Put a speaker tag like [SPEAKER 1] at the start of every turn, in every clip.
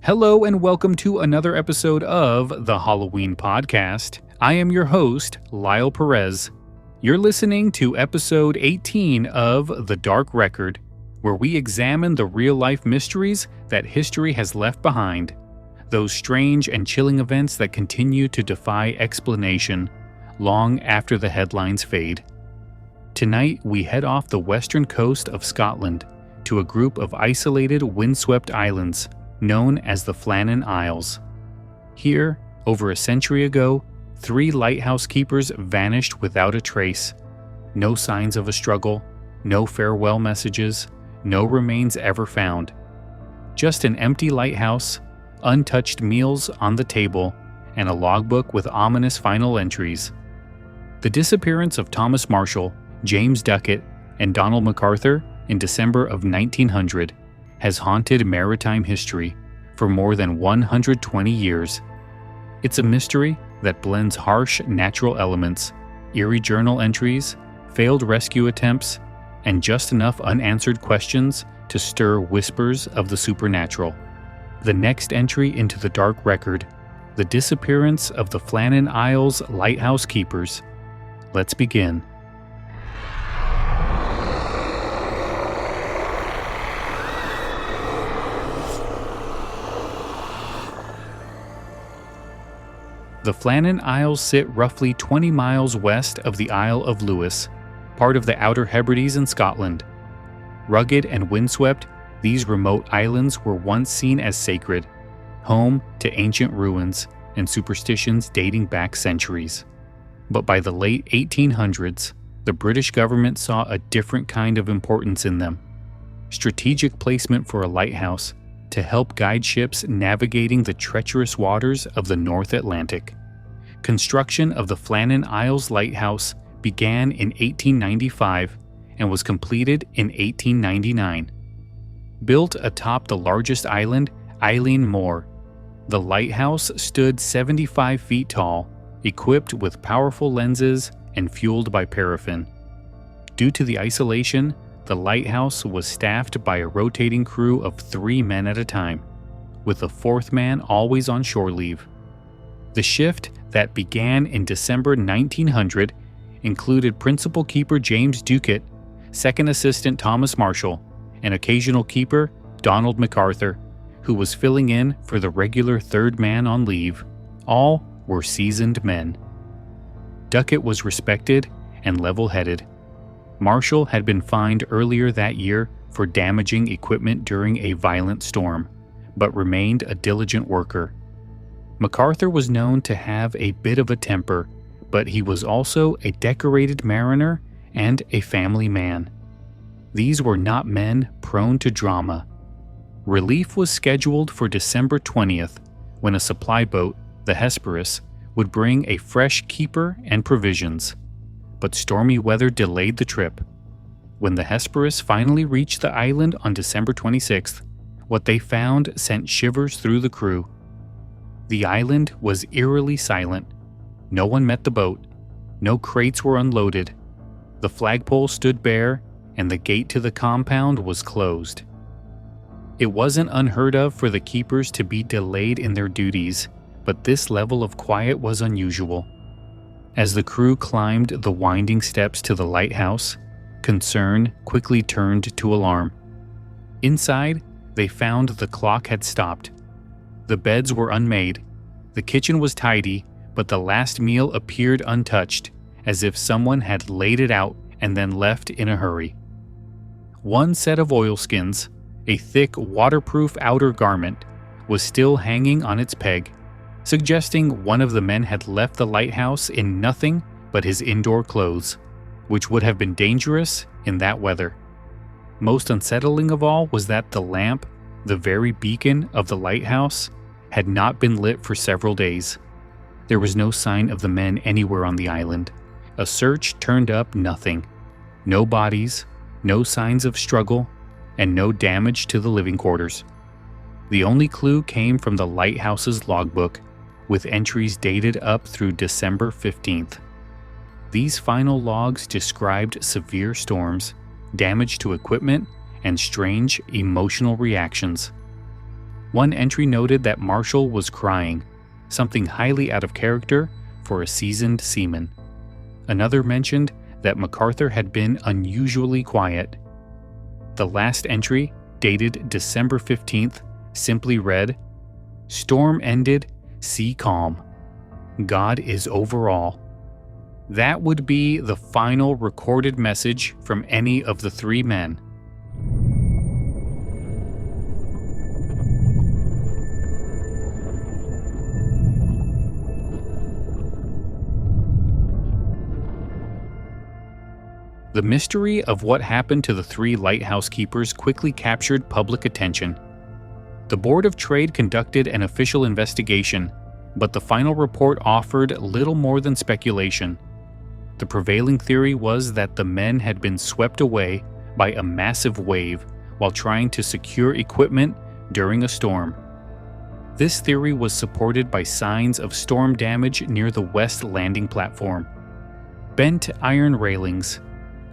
[SPEAKER 1] Hello and welcome to another episode of the Halloween Podcast. I am your host, Lyle Perez. You're listening to episode 18 of The Dark Record, where we examine the real-life mysteries that history has left behind. Those strange and chilling events that continue to defy explanation long after the headlines fade. Tonight, we head off the western coast of Scotland to a group of isolated windswept islands known as the Flannan Isles. Here, over a century ago, 3 lighthouse keepers vanished without a trace. No signs of a struggle, no farewell messages, no remains ever found. Just an empty lighthouse, untouched meals on the table, and a logbook with ominous final entries. The disappearance of Thomas Marshall, James Duckett, and Donald MacArthur in December of 1900 has haunted maritime history for more than 120 years. It's a mystery that blends harsh natural elements, eerie journal entries, failed rescue attempts, and just enough unanswered questions to stir whispers of the supernatural. The next entry into the dark record, the disappearance of the Flannan Isles lighthouse keepers. Let's begin. The Flannan Isles sit roughly 20 miles west of the Isle of Lewis, part of the Outer Hebrides in Scotland. Rugged and windswept, these remote islands were once seen as sacred, home to ancient ruins and superstitions dating back centuries. But by the late 1800s, the British government saw a different kind of importance in them. Strategic placement for a lighthouse to help guide ships navigating the treacherous waters of the North Atlantic. Construction of the Flannan Isles Lighthouse began in 1895 and was completed in 1899. Built atop the largest island, Eilean Mor, the lighthouse stood 75 feet tall, equipped with powerful lenses and fueled by paraffin. Due to the isolation, the lighthouse was staffed by a rotating crew of 3 men at a time, with the 4th man always on shore leave. The shift that began in December 1900 included Principal Keeper James Duckett, Second Assistant Thomas Marshall, and occasional keeper Donald MacArthur, who was filling in for the regular 3rd man on leave. All were seasoned men. Duckett was respected and level-headed. Marshall had been fined earlier that year for damaging equipment during a violent storm, but remained a diligent worker. MacArthur was known to have a bit of a temper, but he was also a decorated mariner and a family man. These were not men prone to drama. Relief was scheduled for December 20th, when a supply boat, the Hesperus, would bring a fresh keeper and provisions. But stormy weather delayed the trip. When the Hesperus finally reached the island on December 26th, what they found sent shivers through the crew. The island was eerily silent. No one met the boat. No crates were unloaded. The flagpole stood bare, and the gate to the compound was closed. It wasn't unheard of for the keepers to be delayed in their duties, but this level of quiet was unusual. As the crew climbed the winding steps to the lighthouse, concern quickly turned to alarm. Inside, they found the clock had stopped. The beds were unmade. The kitchen was tidy, but the last meal appeared untouched, as if someone had laid it out and then left in a hurry. One set of oilskins, a thick waterproof outer garment, was still hanging on its peg, suggesting one of the men had left the lighthouse in nothing but his indoor clothes, which would have been dangerous in that weather. Most unsettling of all was that the lamp, the very beacon of the lighthouse, had not been lit for several days. There was no sign of the men anywhere on the island. A search turned up nothing. No bodies, no signs of struggle, and no damage to the living quarters. The only clue came from the lighthouse's logbook, with entries dated up through December 15th. These final logs described severe storms, damage to equipment, and strange emotional reactions. One entry noted that Marshall was crying, something highly out of character for a seasoned seaman. Another mentioned that MacArthur had been unusually quiet. The last entry, dated December 15th, simply read, "Storm ended, sea calm. God is over all." That would be the final recorded message from any of the three men. The mystery of what happened to the three lighthouse keepers quickly captured public attention. The Board of Trade conducted an official investigation, but the final report offered little more than speculation. The prevailing theory was that the men had been swept away by a massive wave while trying to secure equipment during a storm. This theory was supported by signs of storm damage near the west landing platform. Bent iron railings,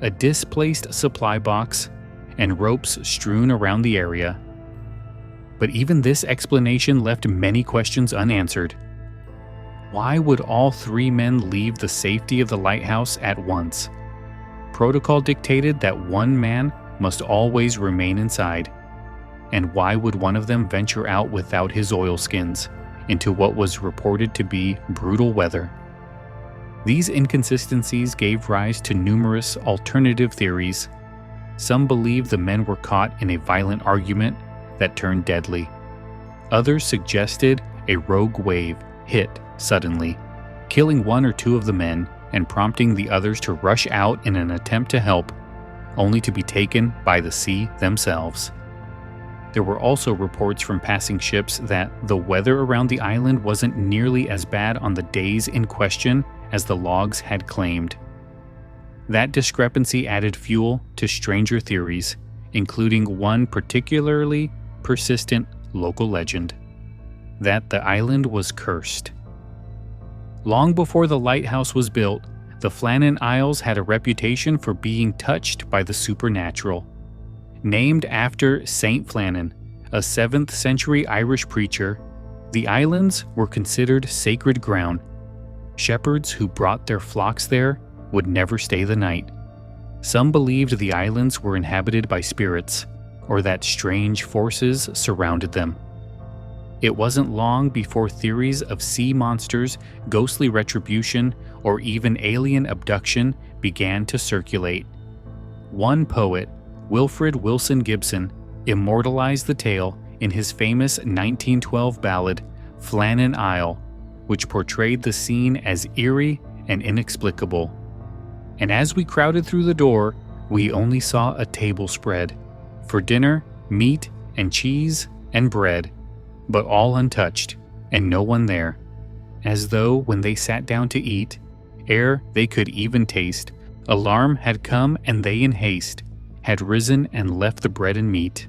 [SPEAKER 1] a displaced supply box, and ropes strewn around the area. But even this explanation left many questions unanswered. Why would all three men leave the safety of the lighthouse at once? Protocol dictated that one man must always remain inside. And why would one of them venture out without his oilskins into what was reported to be brutal weather? These inconsistencies gave rise to numerous alternative theories. Some believed the men were caught in a violent argument that turned deadly. Others suggested a rogue wave hit suddenly, killing one or two of the men and prompting the others to rush out in an attempt to help, only to be taken by the sea themselves. There were also reports from passing ships that the weather around the island wasn't nearly as bad on the days in question as the logs had claimed. That discrepancy added fuel to stranger theories, including one particularly persistent local legend, that the island was cursed. Long before the lighthouse was built, the Flannan Isles had a reputation for being touched by the supernatural. Named after Saint Flannan, a 7th century Irish preacher, the islands were considered sacred ground. Shepherds who brought their flocks there would never stay the night. Some believed the islands were inhabited by spirits, or that strange forces surrounded them. It wasn't long before theories of sea monsters, ghostly retribution, or even alien abduction began to circulate. One poet, Wilfred Wilson Gibson, immortalized the tale in his famous 1912 ballad, Flannan Isle, which portrayed the scene as eerie and inexplicable. And as we crowded through the door, we only saw a table spread. For dinner, meat and cheese and bread, but all untouched, and no one there. As though when they sat down to eat, ere they could even taste, alarm had come and they in haste had risen and left the bread and meat.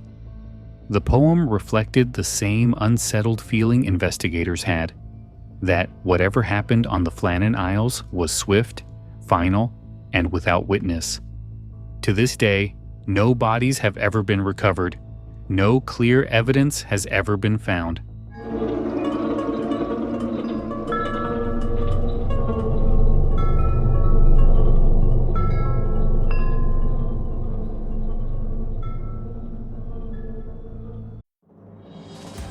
[SPEAKER 1] The poem reflected the same unsettled feeling investigators had, that whatever happened on the Flannan Isles was swift, final, and without witness. To this day, no bodies have ever been recovered. No clear evidence has ever been found.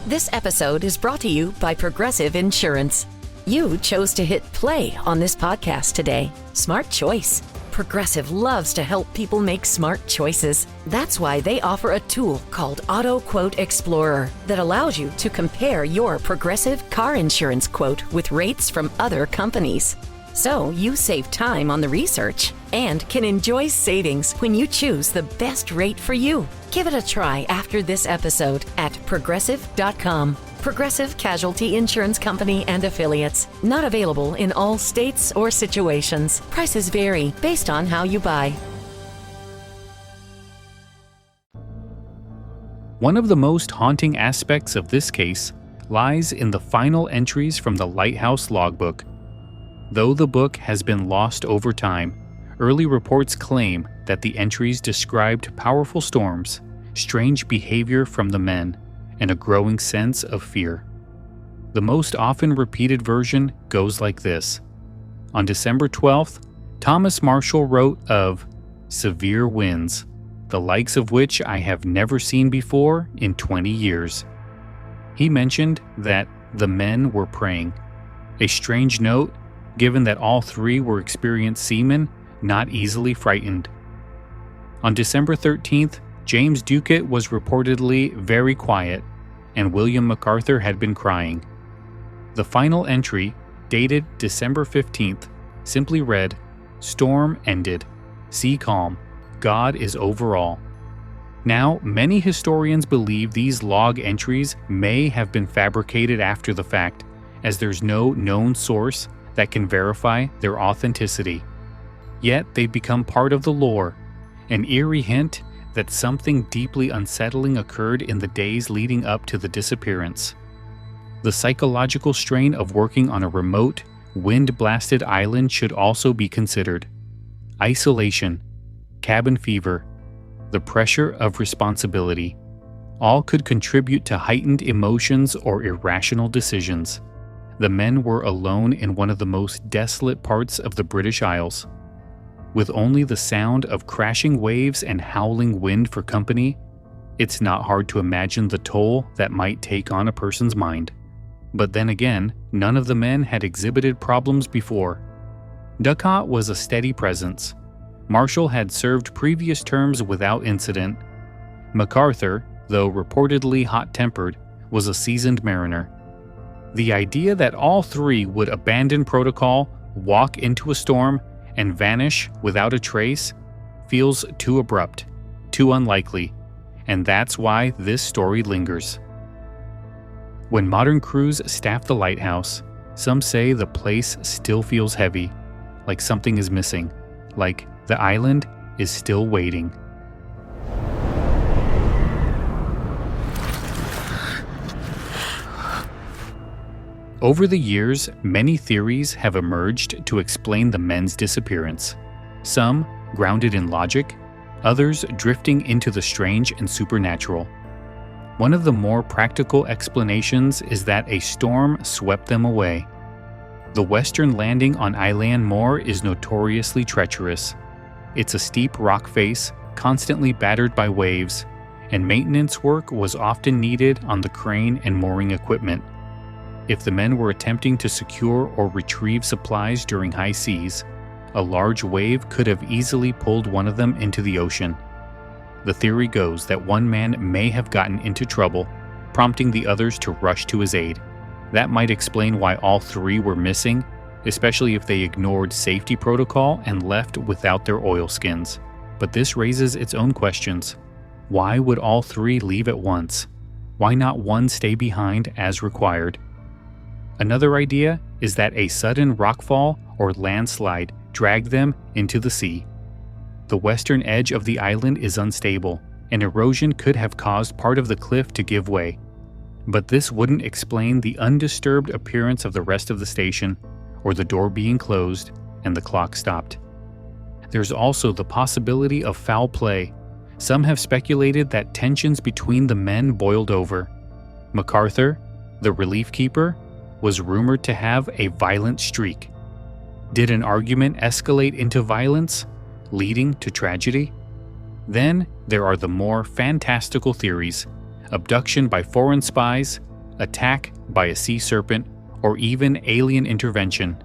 [SPEAKER 2] This episode is brought to you by Progressive Insurance. You chose to hit play on this podcast today. Smart choice. Progressive loves to help people make smart choices. That's why they offer a tool called Auto Quote Explorer that allows you to compare your Progressive car insurance quote with rates from other companies. So you save time on the research and can enjoy savings when you choose the best rate for you. Give it a try after this episode at progressive.com. Progressive Casualty Insurance Company and Affiliates. Not available in all states or situations. Prices vary based on how you buy.
[SPEAKER 1] One of the most haunting aspects of this case lies in the final entries from the Lighthouse logbook. Though the book has been lost over time, early reports claim that the entries described powerful storms, strange behavior from the men, and a growing sense of fear. The most often repeated version goes like this. On December 12th, Thomas Marshall wrote of severe winds, the likes of which I have never seen before in 20 years. He mentioned that the men were praying. A strange note, given that all three were experienced seamen, not easily frightened. On December 13th, James Ducat was reportedly very quiet, and William MacArthur had been crying. The final entry, dated December 15th, simply read, "Storm ended. Sea calm. God is over all." Now, many historians believe these log entries may have been fabricated after the fact, as there's no known source that can verify their authenticity. Yet they've become part of the lore, an eerie hint that something deeply unsettling occurred in the days leading up to the disappearance. The psychological strain of working on a remote, wind-blasted island should also be considered. Isolation, cabin fever, the pressure of responsibility, all could contribute to heightened emotions or irrational decisions. The men were alone in one of the most desolate parts of the British Isles. With only the sound of crashing waves and howling wind for company, it's not hard to imagine the toll that might take on a person's mind. But then again, none of the men had exhibited problems before. Ducat was a steady presence. Marshall had served previous terms without incident. MacArthur, though reportedly hot-tempered, was a seasoned mariner. The idea that all three would abandon protocol, walk into a storm, and vanish without a trace feels too abrupt, too unlikely, and that's why this story lingers. When modern crews staff the lighthouse, some say the place still feels heavy, like something is missing, like the island is still waiting. Over the years, many theories have emerged to explain the men's disappearance. Some grounded in logic, others drifting into the strange and supernatural. One of the more practical explanations is that a storm swept them away. The western landing on Island Moor is notoriously treacherous. It's a steep rock face, constantly battered by waves, and maintenance work was often needed on the crane and mooring equipment. If the men were attempting to secure or retrieve supplies during high seas, a large wave could have easily pulled one of them into the ocean. The theory goes that one man may have gotten into trouble, prompting the others to rush to his aid. That might explain why all three were missing, especially if they ignored safety protocol and left without their oilskins. But this raises its own questions. Why would all three leave at once? Why not one stay behind as required? Another idea is that a sudden rockfall or landslide dragged them into the sea. The western edge of the island is unstable, and erosion could have caused part of the cliff to give way. But this wouldn't explain the undisturbed appearance of the rest of the station, or the door being closed and the clock stopped. There's also the possibility of foul play. Some have speculated that tensions between the men boiled over. MacArthur, the relief keeper, was rumored to have a violent streak. Did an argument escalate into violence, leading to tragedy? Then there are the more fantastical theories: abduction by foreign spies, attack by a sea serpent, or even alien intervention.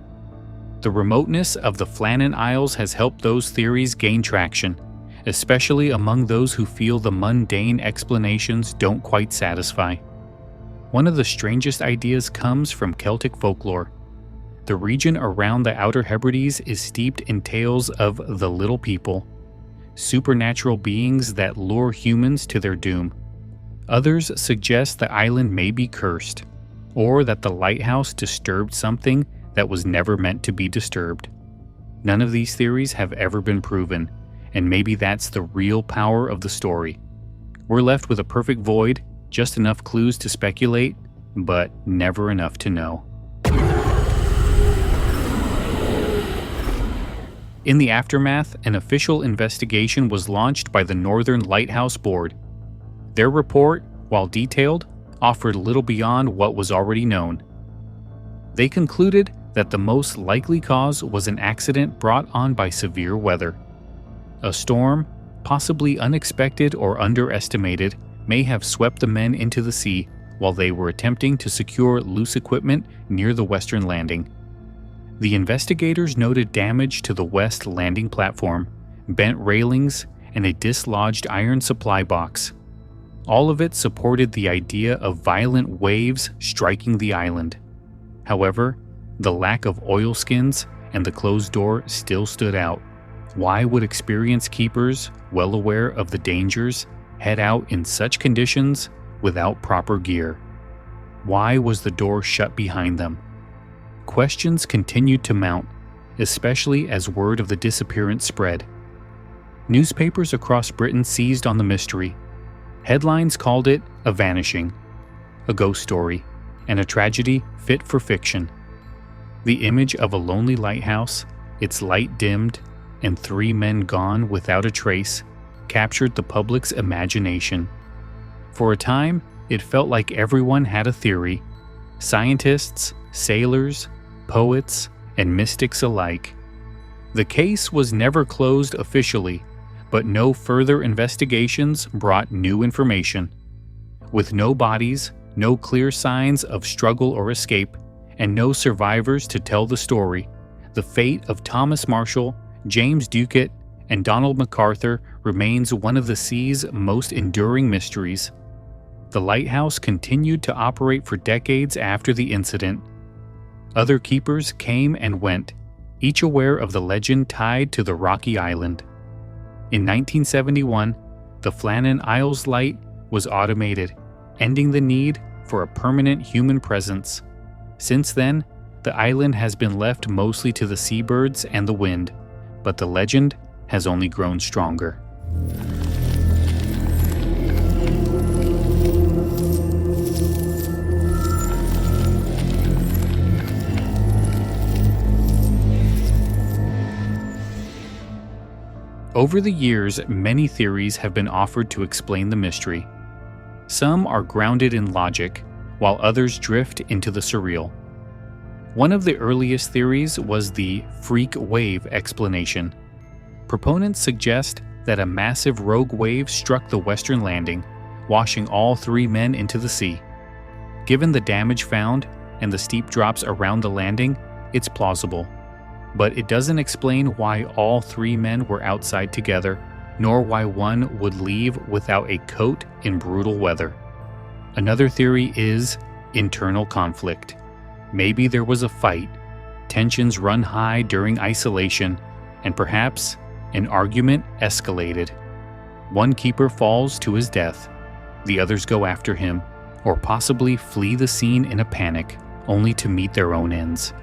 [SPEAKER 1] The remoteness of the Flannan Isles has helped those theories gain traction, especially among those who feel the mundane explanations don't quite satisfy. One of the strangest ideas comes from Celtic folklore. The region around the Outer Hebrides is steeped in tales of the Little People, supernatural beings that lure humans to their doom. Others suggest the island may be cursed, or that the lighthouse disturbed something that was never meant to be disturbed. None of these theories have ever been proven, and maybe that's the real power of the story. We're left with a perfect void, just enough clues to speculate, but never enough to know. In the aftermath, an official investigation was launched by the Northern Lighthouse Board. Their report, while detailed, offered little beyond what was already known. They concluded that the most likely cause was an accident brought on by severe weather. A storm, possibly unexpected or underestimated, may have swept the men into the sea while they were attempting to secure loose equipment near the western landing. The investigators noted damage to the west landing platform, bent railings, and a dislodged iron supply box. All of it supported the idea of violent waves striking the island. However, the lack of oilskins and the closed door still stood out. Why would experienced keepers, well aware of the dangers, head out in such conditions without proper gear? Why was the door shut behind them? Questions continued to mount, especially as word of the disappearance spread. Newspapers across Britain seized on the mystery. Headlines called it a vanishing, a ghost story, and a tragedy fit for fiction. The image of a lonely lighthouse, its light dimmed, and 3 men gone without a trace, captured the public's imagination. For a time, it felt like everyone had a theory. Scientists, sailors, poets, and mystics alike. The case was never closed officially, but no further investigations brought new information. With no bodies, no clear signs of struggle or escape, and no survivors to tell the story, the fate of Thomas Marshall, James Ducat, and Donald MacArthur remains one of the sea's most enduring mysteries. The lighthouse continued to operate for decades after the incident. Other keepers came and went, each aware of the legend tied to the rocky island. In 1971, the Flannan Isles light was automated, ending the need for a permanent human presence. Since then, the island has been left mostly to the seabirds and the wind, but the legend has only grown stronger. Over the years, many theories have been offered to explain the mystery. Some are grounded in logic, while others drift into the surreal. One of the earliest theories was the freak wave explanation. Proponents suggest that a massive rogue wave struck the western landing, washing all 3 men into the sea. Given the damage found and the steep drops around the landing, it's plausible. But it doesn't explain why all 3 men were outside together, nor why one would leave without a coat in brutal weather. Another theory is internal conflict. Maybe there was a fight, tensions run high during isolation, and perhaps an argument escalated. One keeper falls to his death, the others go after him, or possibly flee the scene in a panic, only to meet their own ends.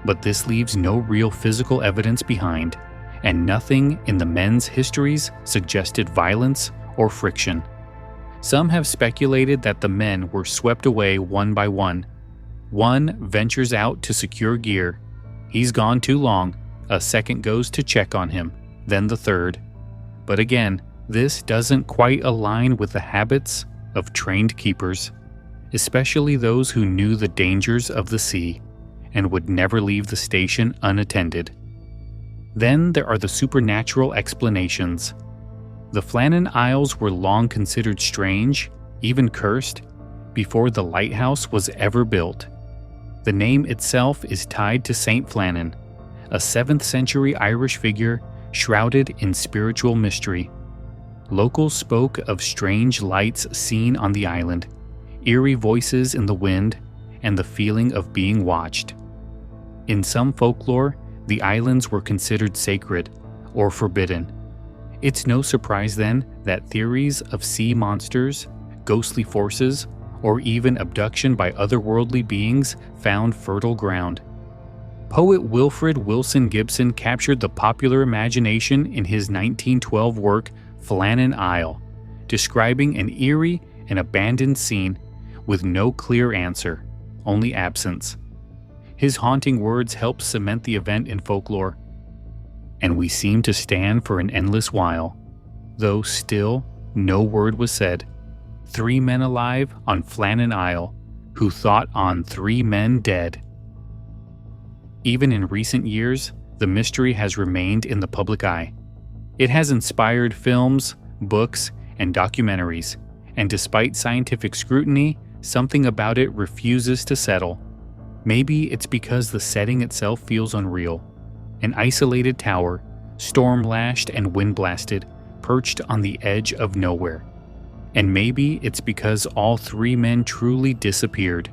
[SPEAKER 1] But this leaves no real physical evidence behind, and nothing in the men's histories suggested violence or friction. Some have speculated that the men were swept away one by one. One ventures out to secure gear. He's gone too long. A second goes to check on him, then the third. But again, this doesn't quite align with the habits of trained keepers, especially those who knew the dangers of the sea and would never leave the station unattended. Then there are the supernatural explanations. The Flannan Isles were long considered strange, even cursed, before the lighthouse was ever built. The name itself is tied to Saint Flannan, a 7th century Irish figure shrouded in spiritual mystery. Locals spoke of strange lights seen on the island, eerie voices in the wind, and the feeling of being watched. In some folklore, the islands were considered sacred or forbidden. It's no surprise then that theories of sea monsters, ghostly forces, or even abduction by otherworldly beings found fertile ground. Poet Wilfred Wilson Gibson captured the popular imagination in his 1912 work Flannan Isle, describing an eerie and abandoned scene with no clear answer, only absence. His haunting words helped cement the event in folklore. And we seemed to stand for an endless while, though still no word was said. 3 men alive on Flannan Isle who thought on 3 men dead. Even in recent years, the mystery has remained in the public eye. It has inspired films, books, and documentaries, and despite scientific scrutiny, something about it refuses to settle. Maybe it's because the setting itself feels unreal. An isolated tower, storm-lashed and wind-blasted, perched on the edge of nowhere. And maybe it's because all 3 men truly disappeared.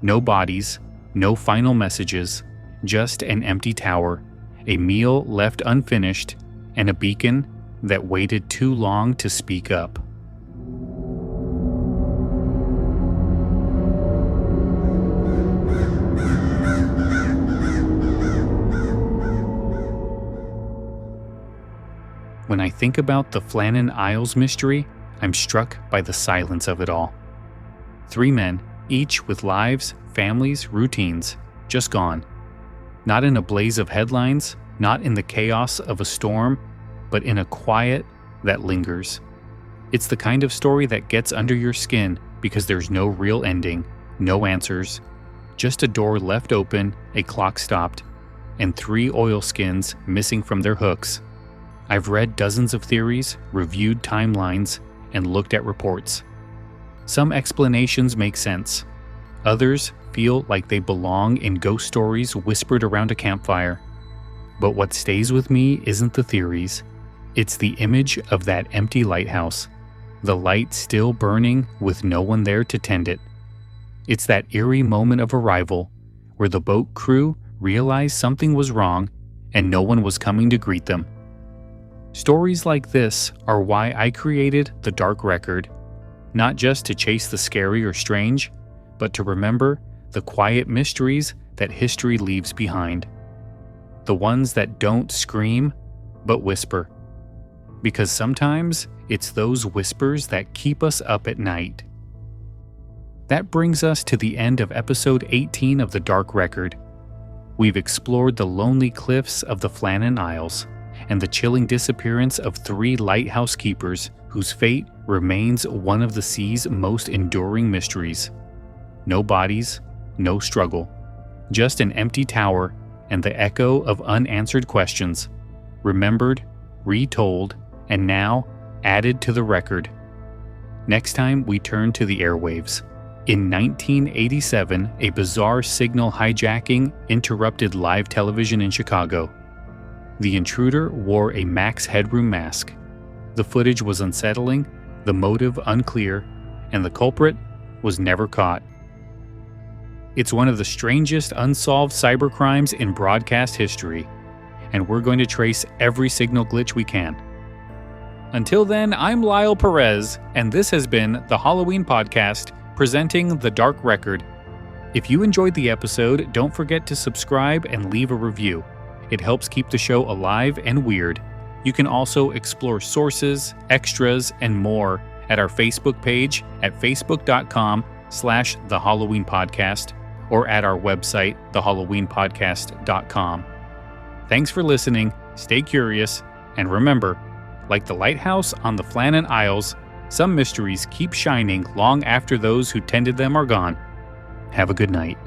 [SPEAKER 1] No bodies, no final messages, just an empty tower, a meal left unfinished, and a beacon that waited too long to speak up. When I think about the Flannan Isles mystery, I'm struck by the silence of it all. 3 men, each with lives, families, routines, just gone. Not in a blaze of headlines, not in the chaos of a storm, but in a quiet that lingers. It's the kind of story that gets under your skin because there's no real ending, no answers, just a door left open, a clock stopped, and 3 oilskins missing from their hooks. I've read dozens of theories, reviewed timelines, and looked at reports. Some explanations make sense. Others feel like they belong in ghost stories whispered around a campfire. But what stays with me isn't the theories. It's the image of that empty lighthouse, the light still burning with no one there to tend it. It's that eerie moment of arrival where the boat crew realized something was wrong and no one was coming to greet them. Stories like this are why I created The Dark Record, not just to chase the scary or strange, but to remember the quiet mysteries that history leaves behind. The ones that don't scream, but whisper. Because sometimes it's those whispers that keep us up at night. That brings us to the end of episode 18 of The Dark Record. We've explored the lonely cliffs of the Flannan Isles and the chilling disappearance of 3 lighthouse keepers whose fate remains one of the sea's most enduring mysteries. No bodies, no struggle, just an empty tower and the echo of unanswered questions, remembered, retold, and now added to the record. Next time we turn to the airwaves. In 1987, a bizarre signal hijacking interrupted live television in Chicago. The intruder wore a max headroom mask. The footage was unsettling, the motive unclear, and the culprit was never caught. It's one of the strangest unsolved cybercrimes in broadcast history, and we're going to trace every signal glitch we can. Until then, I'm Lyle Perez, and this has been the Halloween Podcast, presenting The Dark Record. If you enjoyed the episode, don't forget to subscribe and leave a review. It helps keep the show alive and weird. You can also explore sources, extras, and more at our Facebook page at facebook.com/The Halloween Podcast or at our website, thehalloweenpodcast.com. Thanks for listening, stay curious, and remember, like the lighthouse on the Flannan Isles, some mysteries keep shining long after those who tended them are gone. Have a good night.